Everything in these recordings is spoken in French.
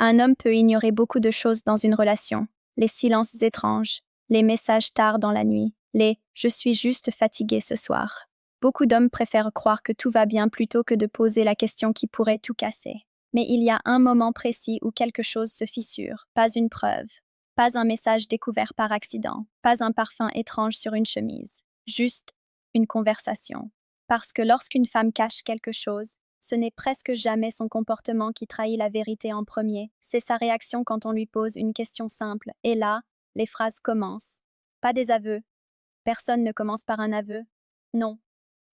Un homme peut ignorer beaucoup de choses dans une relation. Les silences étranges, les messages tard dans la nuit, les « je suis juste fatigué ce soir ». Beaucoup d'hommes préfèrent croire que tout va bien plutôt que de poser la question qui pourrait tout casser. Mais il y a un moment précis où quelque chose se fissure, pas une preuve, pas un message découvert par accident, pas un parfum étrange sur une chemise, juste une conversation. Parce que lorsqu'une femme cache quelque chose, ce n'est presque jamais son comportement qui trahit la vérité en premier, c'est sa réaction quand on lui pose une question simple. Et là, les phrases commencent. Pas des aveux. Personne ne commence par un aveu. Non.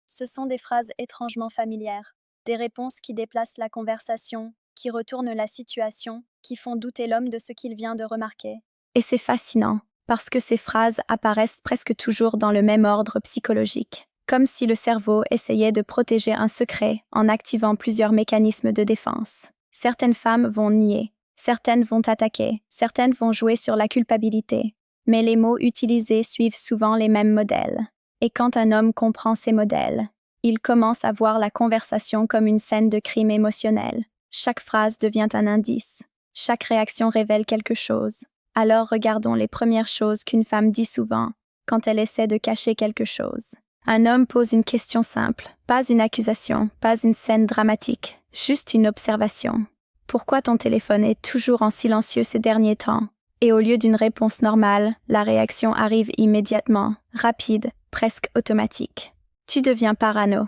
Ce sont des phrases étrangement familières, des réponses qui déplacent la conversation, qui retournent la situation, qui font douter l'homme de ce qu'il vient de remarquer. Et c'est fascinant, parce que ces phrases apparaissent presque toujours dans le même ordre psychologique, comme si le cerveau essayait de protéger un secret en activant plusieurs mécanismes de défense. Certaines femmes vont nier, certaines vont attaquer, certaines vont jouer sur la culpabilité, mais les mots utilisés suivent souvent les mêmes modèles. Et quand un homme comprend ces modèles, il commence à voir la conversation comme une scène de crime émotionnel. Chaque phrase devient un indice. Chaque réaction révèle quelque chose. Alors regardons les premières choses qu'une femme dit souvent, quand elle essaie de cacher quelque chose. Un homme pose une question simple, pas une accusation, pas une scène dramatique, juste une observation. Pourquoi ton téléphone est toujours en silencieux ces derniers temps? Et au lieu d'une réponse normale, la réaction arrive immédiatement, rapide, presque automatique. Tu deviens parano.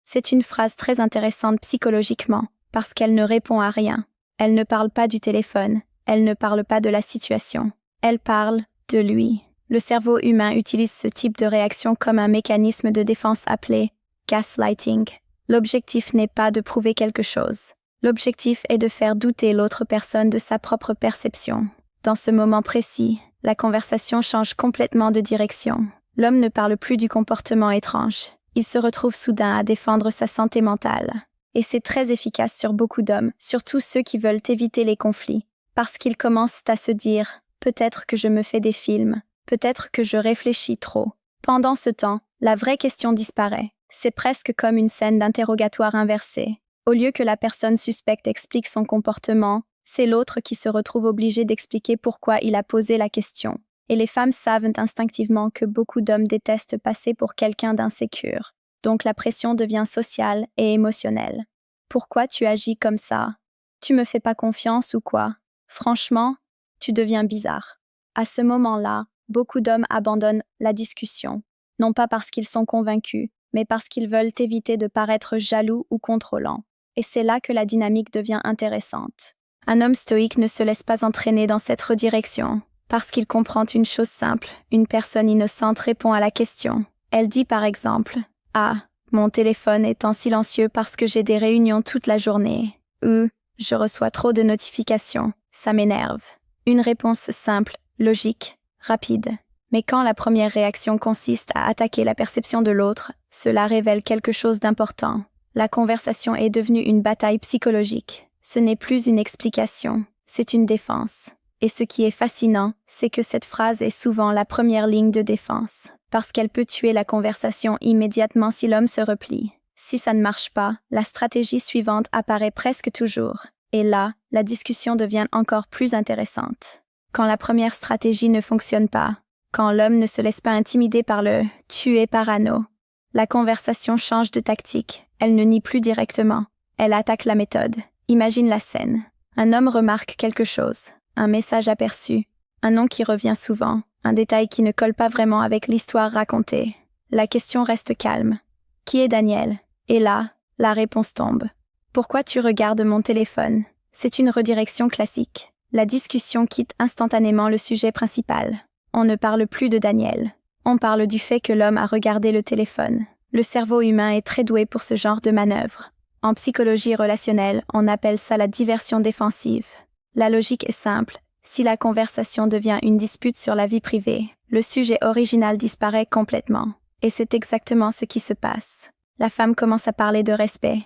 C'est une phrase très intéressante psychologiquement, parce qu'elle ne répond à rien. Elle ne parle pas du téléphone, elle ne parle pas de la situation. Elle parle de lui. Le cerveau humain utilise ce type de réaction comme un mécanisme de défense appelé gaslighting. L'objectif n'est pas de prouver quelque chose. L'objectif est de faire douter l'autre personne de sa propre perception. Dans ce moment précis, la conversation change complètement de direction. L'homme ne parle plus du comportement étrange. Il se retrouve soudain à défendre sa santé mentale. Et c'est très efficace sur beaucoup d'hommes, surtout ceux qui veulent éviter les conflits. Parce qu'ils commencent à se dire « peut-être que je me fais des films, peut-être que je réfléchis trop ». Pendant ce temps, la vraie question disparaît. C'est presque comme une scène d'interrogatoire inversée. Au lieu que la personne suspecte explique son comportement, c'est l'autre qui se retrouve obligé d'expliquer pourquoi il a posé la question. Et les femmes savent instinctivement que beaucoup d'hommes détestent passer pour quelqu'un d'insécure. Donc la pression devient sociale et émotionnelle. Pourquoi tu agis comme ça? Tu me fais pas confiance ou quoi? Franchement, tu deviens bizarre. À ce moment-là, beaucoup d'hommes abandonnent la discussion, non pas parce qu'ils sont convaincus, mais parce qu'ils veulent éviter de paraître jaloux ou contrôlants. Et c'est là que la dynamique devient intéressante. Un homme stoïque ne se laisse pas entraîner dans cette redirection, parce qu'il comprend une chose simple, une personne innocente répond à la question. Elle dit par exemple « Ah, mon téléphone est en silencieux parce que j'ai des réunions toute la journée. » ou « Je reçois trop de notifications, ça m'énerve. » Une réponse simple, logique, rapide. Mais quand la première réaction consiste à attaquer la perception de l'autre, cela révèle quelque chose d'important. La conversation est devenue une bataille psychologique. Ce n'est plus une explication, c'est une défense. Et ce qui est fascinant, c'est que cette phrase est souvent la première ligne de défense, parce qu'elle peut tuer la conversation immédiatement si l'homme se replie. Si ça ne marche pas, la stratégie suivante apparaît presque toujours. Et là, la discussion devient encore plus intéressante. Quand la première stratégie ne fonctionne pas, quand l'homme ne se laisse pas intimider par le « tu es parano », la conversation change de tactique. Elle ne nie plus directement. Elle attaque la méthode. Imagine la scène. Un homme remarque quelque chose, un message aperçu, un nom qui revient souvent, un détail qui ne colle pas vraiment avec l'histoire racontée. La question reste calme. Qui est Daniel? Et là, la réponse tombe. Pourquoi tu regardes mon téléphone? C'est une redirection classique. La discussion quitte instantanément le sujet principal. On ne parle plus de Daniel. On parle du fait que l'homme a regardé le téléphone. Le cerveau humain est très doué pour ce genre de manœuvre. En psychologie relationnelle, on appelle ça la diversion défensive. La logique est simple. Si la conversation devient une dispute sur la vie privée, le sujet original disparaît complètement. Et c'est exactement ce qui se passe. La femme commence à parler de respect,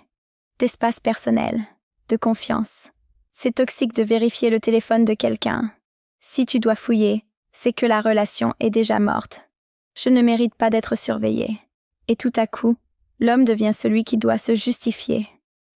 d'espace personnel, de confiance. C'est toxique de vérifier le téléphone de quelqu'un. Si tu dois fouiller, c'est que la relation est déjà morte. Je ne mérite pas d'être surveillé. Et tout à coup, l'homme devient celui qui doit se justifier.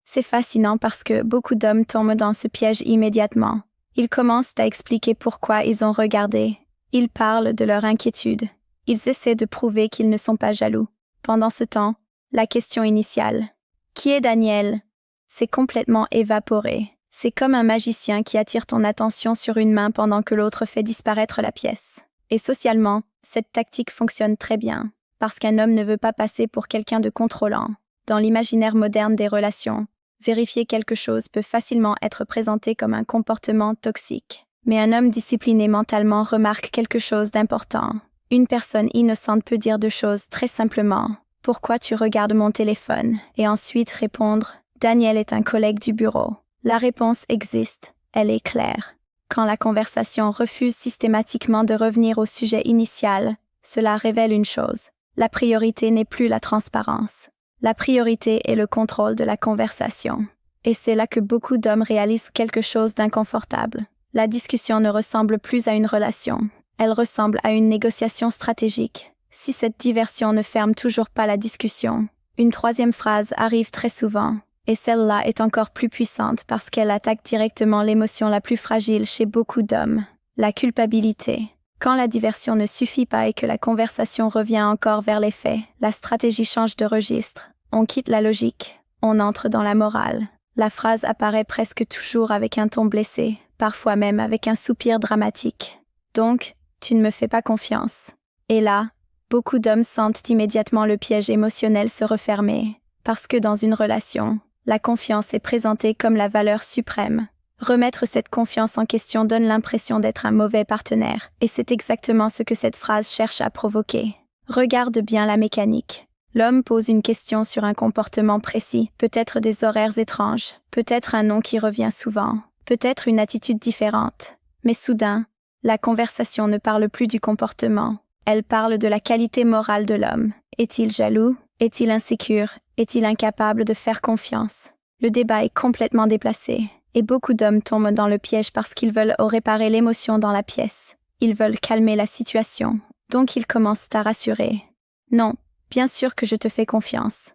C'est fascinant parce que beaucoup d'hommes tombent dans ce piège immédiatement. Ils commencent à expliquer pourquoi ils ont regardé. Ils parlent de leur inquiétude. Ils essaient de prouver qu'ils ne sont pas jaloux. Pendant ce temps, la question initiale « Qui est Daniel ?» s'est complètement évaporée. C'est comme un magicien qui attire ton attention sur une main pendant que l'autre fait disparaître la pièce. Et socialement, cette tactique fonctionne très bien, parce qu'un homme ne veut pas passer pour quelqu'un de contrôlant. Dans l'imaginaire moderne des relations, vérifier quelque chose peut facilement être présenté comme un comportement toxique. Mais un homme discipliné mentalement remarque quelque chose d'important. Une personne innocente peut dire deux choses très simplement. « Pourquoi tu regardes mon téléphone ?» et ensuite répondre « Daniel est un collègue du bureau ». La réponse existe, elle est claire. Quand la conversation refuse systématiquement de revenir au sujet initial, cela révèle une chose. La priorité n'est plus la transparence. La priorité est le contrôle de la conversation. Et c'est là que beaucoup d'hommes réalisent quelque chose d'inconfortable. La discussion ne ressemble plus à une relation. Elle ressemble à une négociation stratégique. Si cette diversion ne ferme toujours pas la discussion, une troisième phrase arrive très souvent. Et celle-là est encore plus puissante parce qu'elle attaque directement l'émotion la plus fragile chez beaucoup d'hommes, la culpabilité. Quand la diversion ne suffit pas et que la conversation revient encore vers les faits, la stratégie change de registre. On quitte la logique, on entre dans la morale. La phrase apparaît presque toujours avec un ton blessé, parfois même avec un soupir dramatique. Donc, tu ne me fais pas confiance. Et là, beaucoup d'hommes sentent immédiatement le piège émotionnel se refermer, parce que dans une relation, la confiance est présentée comme la valeur suprême. Remettre cette confiance en question donne l'impression d'être un mauvais partenaire, et c'est exactement ce que cette phrase cherche à provoquer. Regarde bien la mécanique. L'homme pose une question sur un comportement précis, peut-être des horaires étranges, peut-être un nom qui revient souvent, peut-être une attitude différente. Mais soudain, la conversation ne parle plus du comportement. Elle parle de la qualité morale de l'homme. Est-il jaloux? Est-il insécure? Est-il incapable de faire confiance? Le débat est complètement déplacé, et beaucoup d'hommes tombent dans le piège parce qu'ils veulent réparer l'émotion dans la pièce. Ils veulent calmer la situation, donc ils commencent à rassurer. Non, bien sûr que je te fais confiance.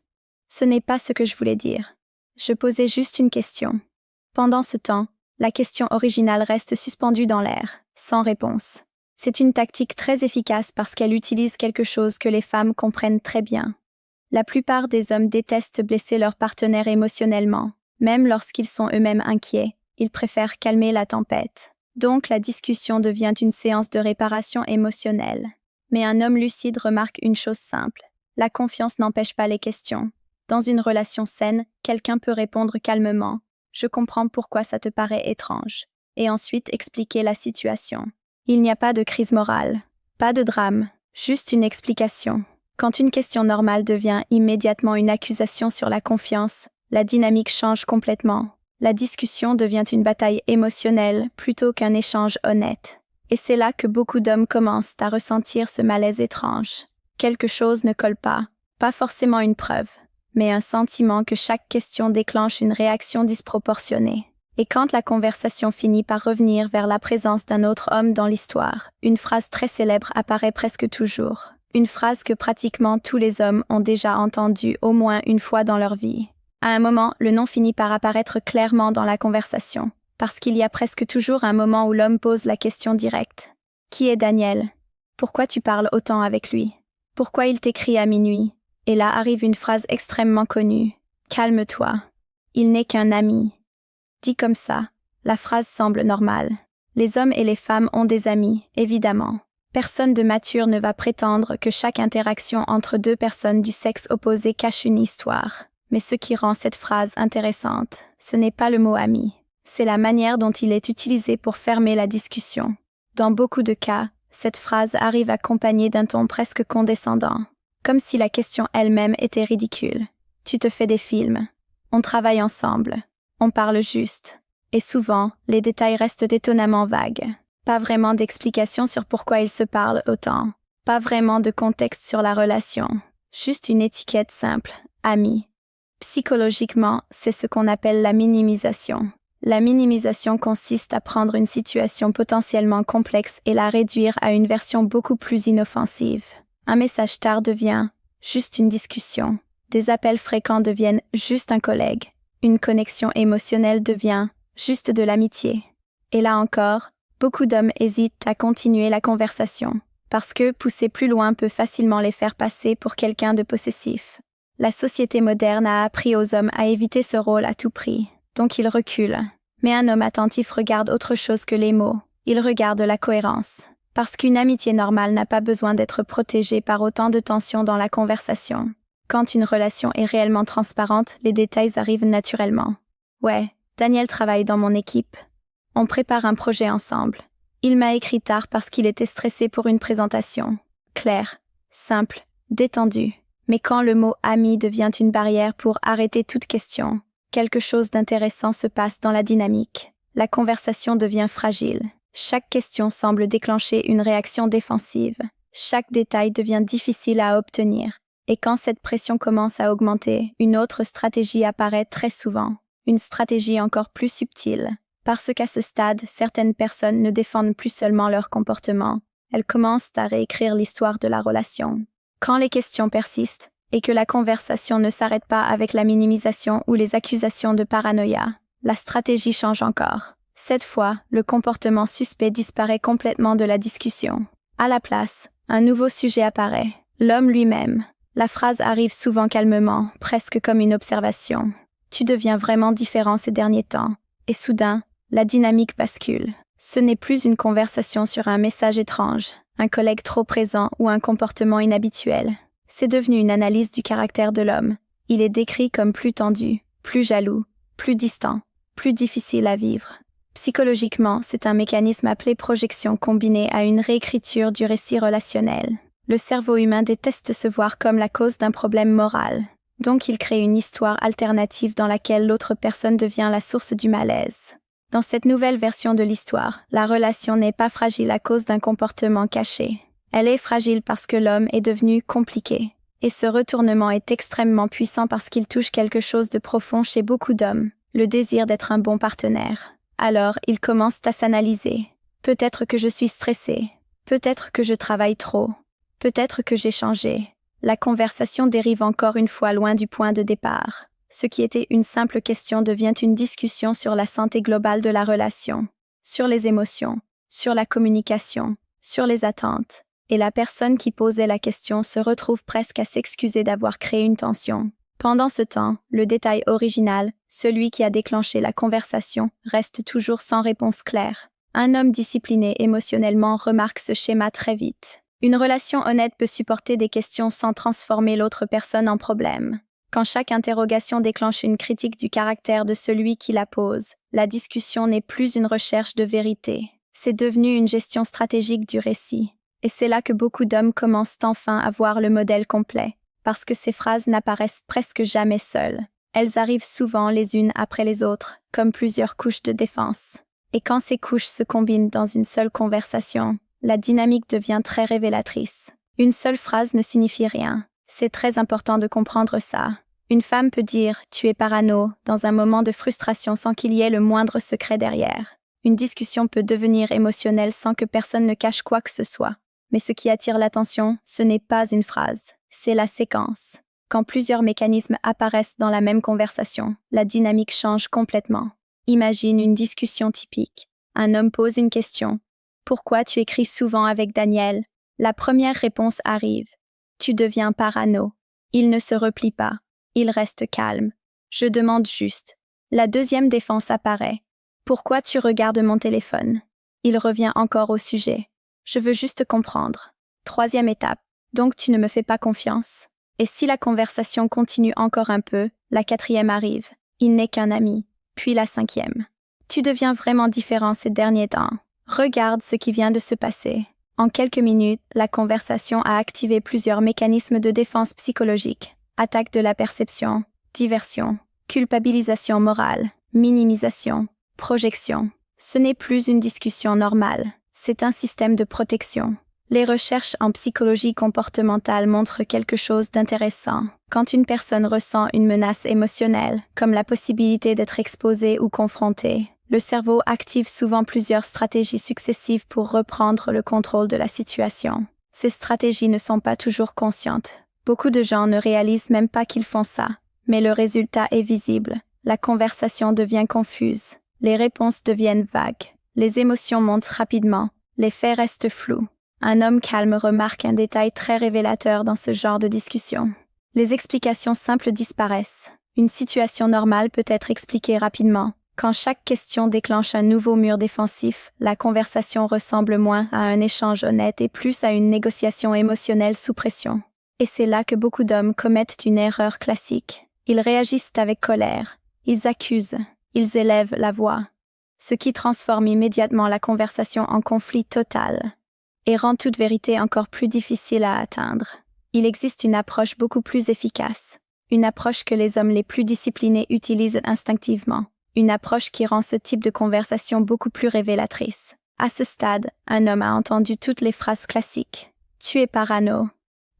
Ce n'est pas ce que je voulais dire. Je posais juste une question. Pendant ce temps, la question originale reste suspendue dans l'air, sans réponse. C'est une tactique très efficace parce qu'elle utilise quelque chose que les femmes comprennent très bien. La plupart des hommes détestent blesser leur partenaire émotionnellement. Même lorsqu'ils sont eux-mêmes inquiets, ils préfèrent calmer la tempête. Donc la discussion devient une séance de réparation émotionnelle. Mais un homme lucide remarque une chose simple. La confiance n'empêche pas les questions. Dans une relation saine, quelqu'un peut répondre calmement « Je comprends pourquoi ça te paraît étrange » et ensuite expliquer la situation. Il n'y a pas de crise morale, pas de drame, juste une explication. Quand une question normale devient immédiatement une accusation sur la confiance, la dynamique change complètement. La discussion devient une bataille émotionnelle plutôt qu'un échange honnête. Et c'est là que beaucoup d'hommes commencent à ressentir ce malaise étrange. Quelque chose ne colle pas forcément une preuve, mais un sentiment que chaque question déclenche une réaction disproportionnée. Et quand la conversation finit par revenir vers la présence d'un autre homme dans l'histoire, une phrase très célèbre apparaît presque toujours. Une phrase que pratiquement tous les hommes ont déjà entendue au moins une fois dans leur vie. À un moment, le nom finit par apparaître clairement dans la conversation, parce qu'il y a presque toujours un moment où l'homme pose la question directe. Qui est Daniel? Pourquoi tu parles autant avec lui? Pourquoi il t'écrit à minuit? Et là arrive une phrase extrêmement connue. Calme-toi. Il n'est qu'un ami. Dit comme ça, la phrase semble normale. Les hommes et les femmes ont des amis, évidemment. Personne de mature ne va prétendre que chaque interaction entre deux personnes du sexe opposé cache une histoire. Mais ce qui rend cette phrase intéressante, ce n'est pas le mot ami. C'est la manière dont il est utilisé pour fermer la discussion. Dans beaucoup de cas, cette phrase arrive accompagnée d'un ton presque condescendant, comme si la question elle-même était ridicule. Tu te fais des films. On travaille ensemble. On parle juste. Et souvent, les détails restent étonnamment vagues. Pas vraiment d'explication sur pourquoi ils se parlent autant. Pas vraiment de contexte sur la relation. Juste une étiquette simple, ami. Psychologiquement, c'est ce qu'on appelle la minimisation. La minimisation consiste à prendre une situation potentiellement complexe et la réduire à une version beaucoup plus inoffensive. Un message tard devient juste une discussion. Des appels fréquents deviennent juste un collègue. Une connexion émotionnelle devient juste de l'amitié. Et là encore, beaucoup d'hommes hésitent à continuer la conversation, parce que pousser plus loin peut facilement les faire passer pour quelqu'un de possessif. La société moderne a appris aux hommes à éviter ce rôle à tout prix, donc ils reculent. Mais un homme attentif regarde autre chose que les mots, il regarde la cohérence. Parce qu'une amitié normale n'a pas besoin d'être protégée par autant de tension dans la conversation. Quand une relation est réellement transparente, les détails arrivent naturellement. Ouais, Daniel travaille dans mon équipe. On prépare un projet ensemble. Il m'a écrit tard parce qu'il était stressé pour une présentation. Claire, simple, détendue. Mais quand le mot « ami » devient une barrière pour arrêter toute question, quelque chose d'intéressant se passe dans la dynamique. La conversation devient fragile. Chaque question semble déclencher une réaction défensive. Chaque détail devient difficile à obtenir. Et quand cette pression commence à augmenter, une autre stratégie apparaît très souvent. Une stratégie encore plus subtile. Parce qu'à ce stade, certaines personnes ne défendent plus seulement leur comportement. Elles commencent à réécrire l'histoire de la relation. Quand les questions persistent, et que la conversation ne s'arrête pas avec la minimisation ou les accusations de paranoïa, la stratégie change encore. Cette fois, le comportement suspect disparaît complètement de la discussion. À la place, un nouveau sujet apparaît, l'homme lui-même. La phrase arrive souvent calmement, presque comme une observation. Tu deviens vraiment différent ces derniers temps. Et soudain, la dynamique bascule. Ce n'est plus une conversation sur un message étrange, un collègue trop présent ou un comportement inhabituel. C'est devenu une analyse du caractère de l'homme. Il est décrit comme plus tendu, plus jaloux, plus distant, plus difficile à vivre. Psychologiquement, c'est un mécanisme appelé projection combiné à une réécriture du récit relationnel. Le cerveau humain déteste se voir comme la cause d'un problème moral. Donc il crée une histoire alternative dans laquelle l'autre personne devient la source du malaise. Dans cette nouvelle version de l'histoire, la relation n'est pas fragile à cause d'un comportement caché. Elle est fragile parce que l'homme est devenu compliqué. Et ce retournement est extrêmement puissant parce qu'il touche quelque chose de profond chez beaucoup d'hommes, le désir d'être un bon partenaire. Alors, ils commencent à s'analyser. Peut-être que je suis stressé. Peut-être que je travaille trop. Peut-être que j'ai changé. La conversation dérive encore une fois loin du point de départ. Ce qui était une simple question devient une discussion sur la santé globale de la relation, sur les émotions, sur la communication, sur les attentes. Et la personne qui posait la question se retrouve presque à s'excuser d'avoir créé une tension. Pendant ce temps, le détail original, celui qui a déclenché la conversation, reste toujours sans réponse claire. Un homme discipliné émotionnellement remarque ce schéma très vite. Une relation honnête peut supporter des questions sans transformer l'autre personne en problème. Quand chaque interrogation déclenche une critique du caractère de celui qui la pose, la discussion n'est plus une recherche de vérité. C'est devenu une gestion stratégique du récit. Et c'est là que beaucoup d'hommes commencent enfin à voir le modèle complet, parce que ces phrases n'apparaissent presque jamais seules. Elles arrivent souvent les unes après les autres, comme plusieurs couches de défense. Et quand ces couches se combinent dans une seule conversation, la dynamique devient très révélatrice. Une seule phrase ne signifie rien. C'est très important de comprendre ça. Une femme peut dire « tu es parano » dans un moment de frustration sans qu'il y ait le moindre secret derrière. Une discussion peut devenir émotionnelle sans que personne ne cache quoi que ce soit. Mais ce qui attire l'attention, ce n'est pas une phrase, c'est la séquence. Quand plusieurs mécanismes apparaissent dans la même conversation, la dynamique change complètement. Imagine une discussion typique. Un homme pose une question. « Pourquoi tu écris souvent avec Daniel ?» La première réponse arrive. « Tu deviens parano. » Il ne se replie pas. Il reste calme. Je demande juste. La deuxième défense apparaît. « Pourquoi tu regardes mon téléphone ?» Il revient encore au sujet. Je veux juste comprendre. Troisième étape. Donc tu ne me fais pas confiance. Et si la conversation continue encore un peu, la quatrième arrive. Il n'est qu'un ami. Puis la cinquième. Tu deviens vraiment différent ces derniers temps. Regarde ce qui vient de se passer. En quelques minutes, la conversation a activé plusieurs mécanismes de défense psychologique. Attaque de la perception, diversion, culpabilisation morale, minimisation, projection. Ce n'est plus une discussion normale. C'est un système de protection. Les recherches en psychologie comportementale montrent quelque chose d'intéressant. Quand une personne ressent une menace émotionnelle, comme la possibilité d'être exposée ou confrontée, le cerveau active souvent plusieurs stratégies successives pour reprendre le contrôle de la situation. Ces stratégies ne sont pas toujours conscientes. Beaucoup de gens ne réalisent même pas qu'ils font ça, mais le résultat est visible. La conversation devient confuse. Les réponses deviennent vagues. Les émotions montent rapidement. Les faits restent flous. Un homme calme remarque un détail très révélateur dans ce genre de discussion. Les explications simples disparaissent. Une situation normale peut être expliquée rapidement. Quand chaque question déclenche un nouveau mur défensif, la conversation ressemble moins à un échange honnête et plus à une négociation émotionnelle sous pression. Et c'est là que beaucoup d'hommes commettent une erreur classique. Ils réagissent avec colère. Ils accusent. Ils élèvent la voix. Ce qui transforme immédiatement la conversation en conflit total et rend toute vérité encore plus difficile à atteindre. Il existe une approche beaucoup plus efficace, une approche que les hommes les plus disciplinés utilisent instinctivement, une approche qui rend ce type de conversation beaucoup plus révélatrice. À ce stade, un homme a entendu toutes les phrases classiques. « Tu es parano.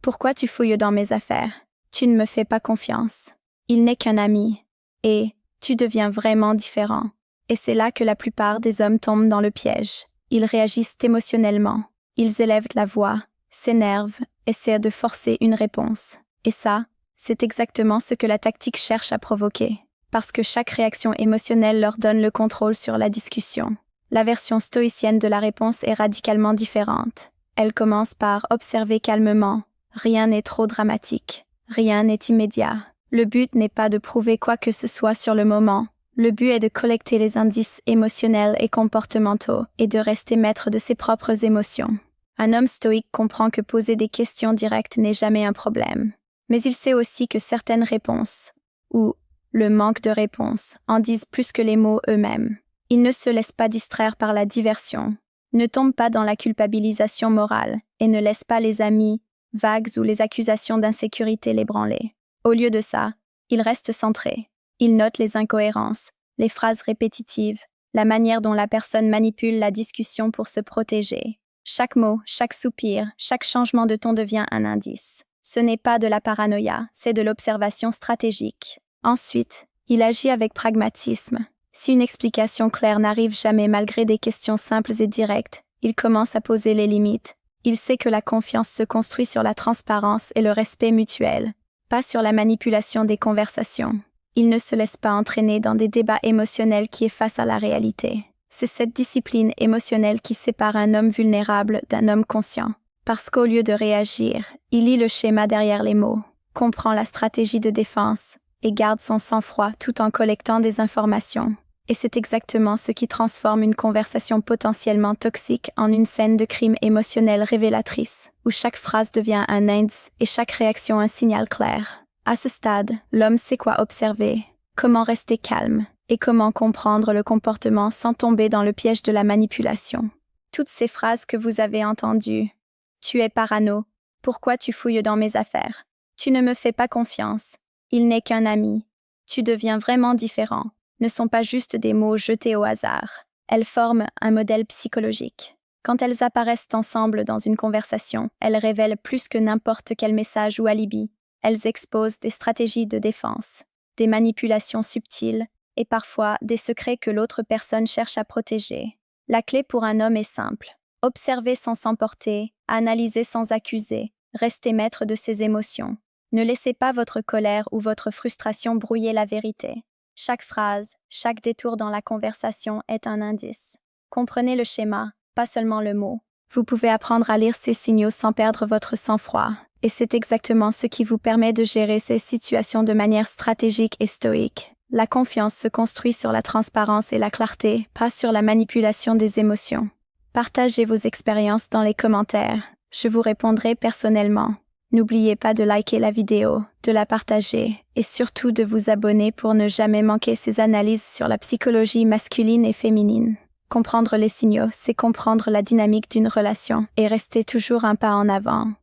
Pourquoi tu fouilles dans mes affaires? Tu ne me fais pas confiance. Il n'est qu'un ami. Et tu deviens vraiment différent. » Et c'est là que la plupart des hommes tombent dans le piège. Ils réagissent émotionnellement. Ils élèvent la voix, s'énervent, essaient de forcer une réponse. Et ça, c'est exactement ce que la tactique cherche à provoquer. Parce que chaque réaction émotionnelle leur donne le contrôle sur la discussion. La version stoïcienne de la réponse est radicalement différente. Elle commence par observer calmement. Rien n'est trop dramatique. Rien n'est immédiat. Le but n'est pas de prouver quoi que ce soit sur le moment. Le but est de collecter les indices émotionnels et comportementaux et de rester maître de ses propres émotions. Un homme stoïque comprend que poser des questions directes n'est jamais un problème. Mais il sait aussi que certaines réponses, ou le manque de réponses, en disent plus que les mots eux-mêmes. Il ne se laisse pas distraire par la diversion, ne tombe pas dans la culpabilisation morale et ne laisse pas les amis vagues ou les accusations d'insécurité l'ébranler. Au lieu de ça, il reste centré. Il note les incohérences, les phrases répétitives, la manière dont la personne manipule la discussion pour se protéger. Chaque mot, chaque soupir, chaque changement de ton devient un indice. Ce n'est pas de la paranoïa, c'est de l'observation stratégique. Ensuite, il agit avec pragmatisme. Si une explication claire n'arrive jamais malgré des questions simples et directes, il commence à poser les limites. Il sait que la confiance se construit sur la transparence et le respect mutuel, pas sur la manipulation des conversations. Il ne se laisse pas entraîner dans des débats émotionnels qui effacent à la réalité. C'est cette discipline émotionnelle qui sépare un homme vulnérable d'un homme conscient. Parce qu'au lieu de réagir, il lit le schéma derrière les mots, comprend la stratégie de défense et garde son sang-froid tout en collectant des informations. Et c'est exactement ce qui transforme une conversation potentiellement toxique en une scène de crime émotionnel révélatrice, où chaque phrase devient un indice et chaque réaction un signal clair. À ce stade, l'homme sait quoi observer, comment rester calme et comment comprendre le comportement sans tomber dans le piège de la manipulation. Toutes ces phrases que vous avez entendues. « Tu es parano. Pourquoi tu fouilles dans mes affaires? Tu ne me fais pas confiance. Il n'est qu'un ami. Tu deviens vraiment différent. » ne sont pas juste des mots jetés au hasard. Elles forment un modèle psychologique. Quand elles apparaissent ensemble dans une conversation, elles révèlent plus que n'importe quel message ou alibi. Elles exposent des stratégies de défense, des manipulations subtiles et parfois des secrets que l'autre personne cherche à protéger. La clé pour un homme est simple. Observer sans s'emporter, analyser sans accuser, rester maître de ses émotions. Ne laissez pas votre colère ou votre frustration brouiller la vérité. Chaque phrase, chaque détour dans la conversation est un indice. Comprenez le schéma, pas seulement le mot. Vous pouvez apprendre à lire ces signaux sans perdre votre sang-froid. Et c'est exactement ce qui vous permet de gérer ces situations de manière stratégique et stoïque. La confiance se construit sur la transparence et la clarté, pas sur la manipulation des émotions. Partagez vos expériences dans les commentaires. Je vous répondrai personnellement. N'oubliez pas de liker la vidéo, de la partager et surtout de vous abonner pour ne jamais manquer ces analyses sur la psychologie masculine et féminine. Comprendre les signaux, c'est comprendre la dynamique d'une relation et rester toujours un pas en avant.